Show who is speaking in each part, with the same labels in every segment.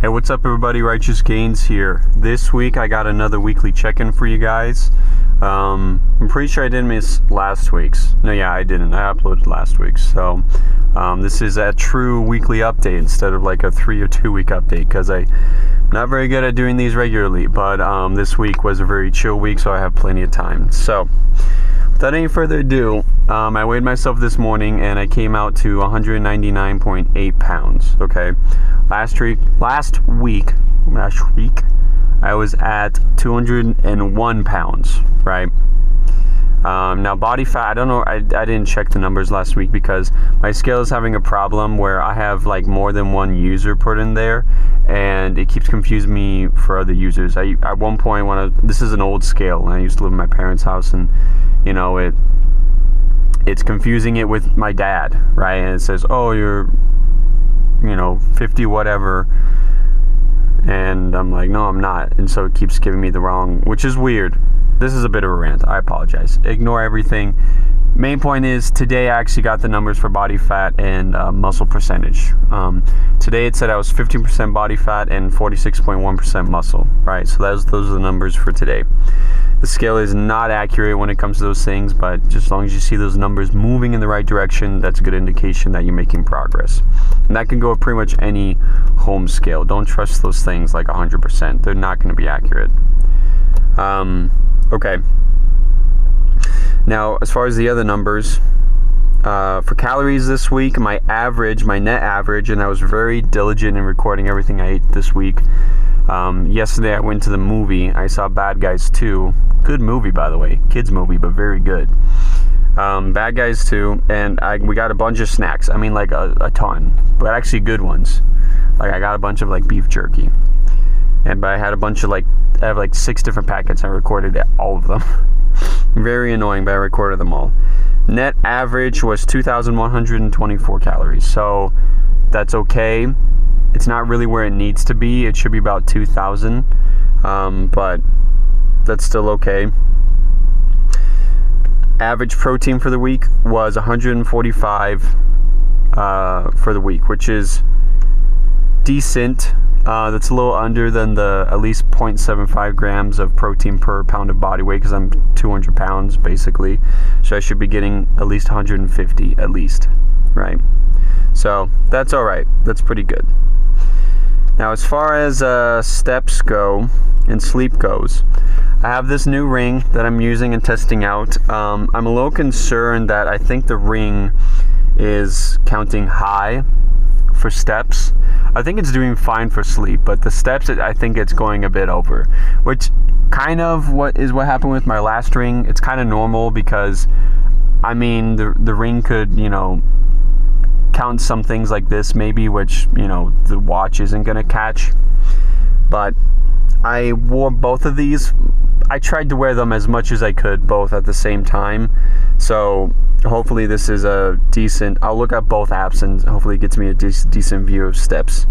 Speaker 1: Hey, what's up everybody? Righteous Gains here. This week I got another weekly check-in for you guys. I'm pretty sure I didn't miss last week's. No, yeah, I didn't. I uploaded last week's. So this is a true weekly update instead of like a 3 or 2 week update, because I'm not very good at doing these regularly. But this week was a very chill week, so I have plenty of time. So without any further ado, I weighed myself this morning and I came out to 199.8 pounds. Okay. Last week, I was at 201 pounds, right? Now body fat, I don't know, I didn't check the numbers last week because my scale is having a problem where I have like more than one user put in there, and it keeps confusing me for other users. At one point, this is an old scale, and I used to live in my parents' house, and you know, it's confusing it with my dad, right? And it says, oh, you're 50 whatever, and I'm like, no, I'm not. And so it keeps giving me the wrong, which is weird. This is a bit of a rant, I apologize. Ignore everything. Main point is, today I actually got the numbers for body fat and muscle percentage. Today it said I was 15% body fat and 46.1% muscle, right? So those are the numbers for today. The scale is not accurate when it comes to those things, but just as long as you see those numbers moving in the right direction, that's a good indication that you're making progress. And that can go with pretty much any home scale. Don't trust those things like 100%. They're not going to be accurate. Okay. Now, as far as the other numbers, for calories this week, my net average, and I was very diligent in recording everything I ate this week. Yesterday I went to the movie. I saw Bad Guys 2. Good movie, by the way. Kids movie, but very good. Bad Guys 2, and we got a bunch of snacks. I mean, like a ton, but actually good ones. Like I got a bunch of like beef jerky, but I had a bunch of I have like 6 different packets. I recorded all of them. Very annoying, but I recorded them all. Net average was 2,124 calories, so that's okay. It's not really where it needs to be. It should be about 2,000, but that's still okay. Average protein for the week was 145 for the week, which is decent. That's a little under than the at least 0.75 grams of protein per pound of body weight, because I'm 200 pounds basically. So I should be getting at least 150 at least, right? So that's all right. That's pretty good. Now, as far as steps go and sleep goes, I have this new ring that I'm using and testing out. I'm a little concerned that I think the ring is counting high for steps. I think it's doing fine for sleep, but the steps, I think it's going a bit over, which kind of what happened with my last ring. It's kind of normal because, I mean, the ring could, count some things like this maybe, which the watch isn't gonna catch. But I wore both of these. I tried to wear them as much as I could, both at the same time. So hopefully this is a decent. I'll look at both apps and hopefully it gets me a decent view of steps.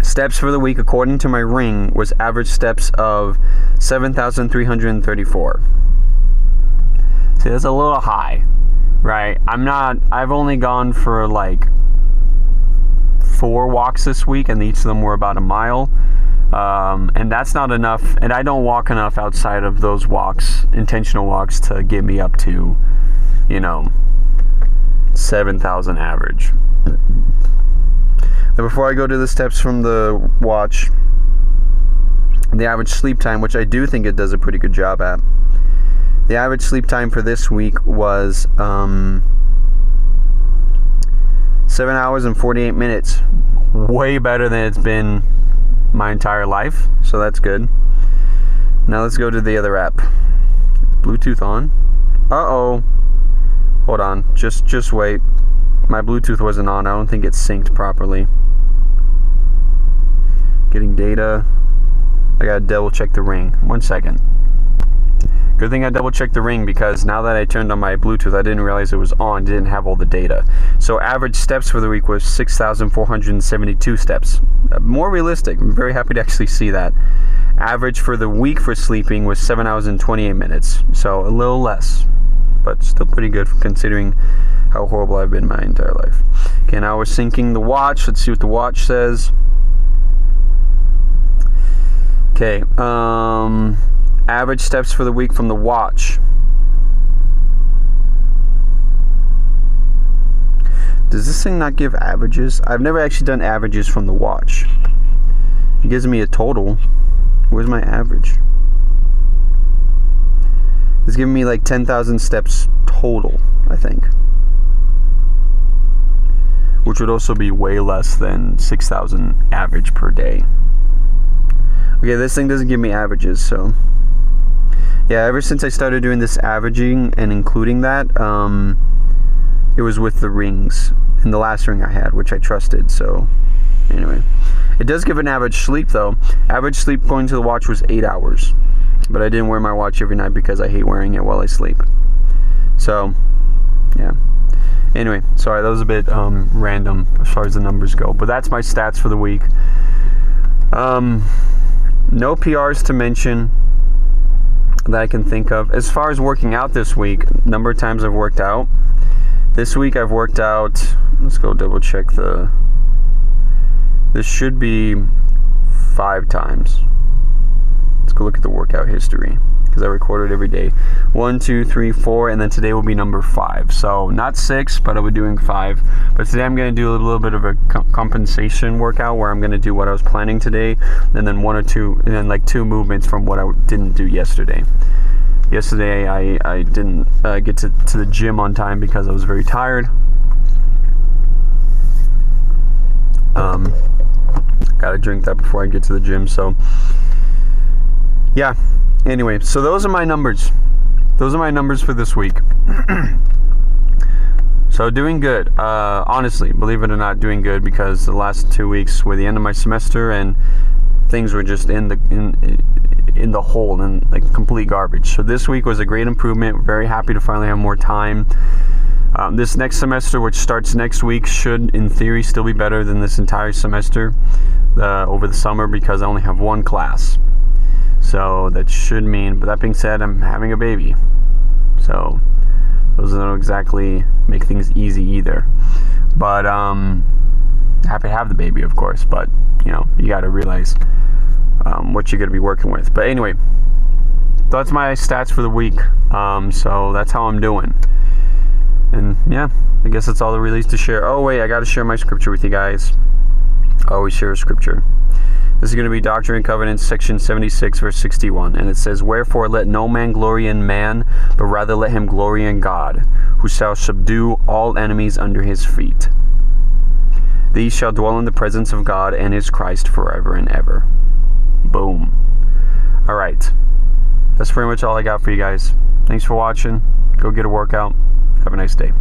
Speaker 1: Steps for the week, according to my ring, was average steps of 7,334. See, that's a little high. Right, I've only gone for like 4 walks this week, and each of them were about a mile. And that's not enough, and I don't walk enough outside of those walks, intentional walks, to get me up to, 7,000 average. Now, before I go to the steps from the watch, the average sleep time, which I do think it does a pretty good job at. The average sleep time for this week was 7 hours and 48 minutes. Way better than it's been my entire life, so that's good. Now let's go to the other app. Bluetooth on. Uh-oh. Hold on. Just wait. My Bluetooth wasn't on. I don't think it's synced properly. Getting data. I gotta double check the ring. 1 second. Good thing I double checked the ring, because now that I turned on my Bluetooth, I didn't realize it was on, didn't have all the data. So average steps for the week was 6,472 steps. More realistic. I'm very happy to actually see that. Average for the week for sleeping was 7 hours and 28 minutes. So a little less, but still pretty good considering how horrible I've been my entire life. Okay, now we're syncing the watch. Let's see what the watch says. Okay, average steps for the week from the watch. Does this thing not give averages? I've never actually done averages from the watch. It gives me a total. Where's my average? It's giving me like 10,000 steps total, I think. Which would also be way less than 6,000 average per day. Okay, this thing doesn't give me averages, so... Yeah, ever since I started doing this averaging and including that, it was with the rings. And the last ring I had, which I trusted, so... Anyway. It does give an average sleep, though. Average sleep going to the watch was 8 hours. But I didn't wear my watch every night because I hate wearing it while I sleep. So, yeah. Anyway, sorry, that was a bit random as far as the numbers go. But that's my stats for the week. No PRs to mention that I can think of. As far as working out this week, number of times I've worked out. This week I've worked out, let's go double check this should be 5 times. Let's go look at the workout history because I record it every day. 1, 2, 3, 4, and then today will be number 5. So not 6, but I'll be doing 5. But today I'm going to do a little bit of a compensation workout where I'm going to do what I was planning today, and then 1 or 2, and then like 2 movements from what I didn't do yesterday. Yesterday I didn't get to the gym on time because I was very tired. Gotta drink that before I get to the gym, so yeah. Anyway, so those are my numbers. Those are my numbers for this week. So doing good. Honestly, believe it or not, doing good because the last 2 weeks were the end of my semester and things were just in the hole and like complete garbage. So this week was a great improvement. Very happy to finally have more time. This next semester, which starts next week, should in theory still be better than this entire semester over the summer because I only have 1 class. So that should mean, but that being said, I'm having a baby. So those don't exactly make things easy either. But happy to have the baby, of course, but you know, you got to realize what you're going to be working with. But anyway, that's my stats for the week. So that's how I'm doing. And yeah, I guess that's all there really is to share. Oh wait, I got to share my scripture with you guys. I always share a scripture. This is going to be Doctrine and Covenants, section 76, verse 61. And it says, "Wherefore let no man glory in man, but rather let him glory in God, who shall subdue all enemies under his feet. These shall dwell in the presence of God and his Christ forever and ever." Boom. All right. That's pretty much all I got for you guys. Thanks for watching. Go get a workout. Have a nice day.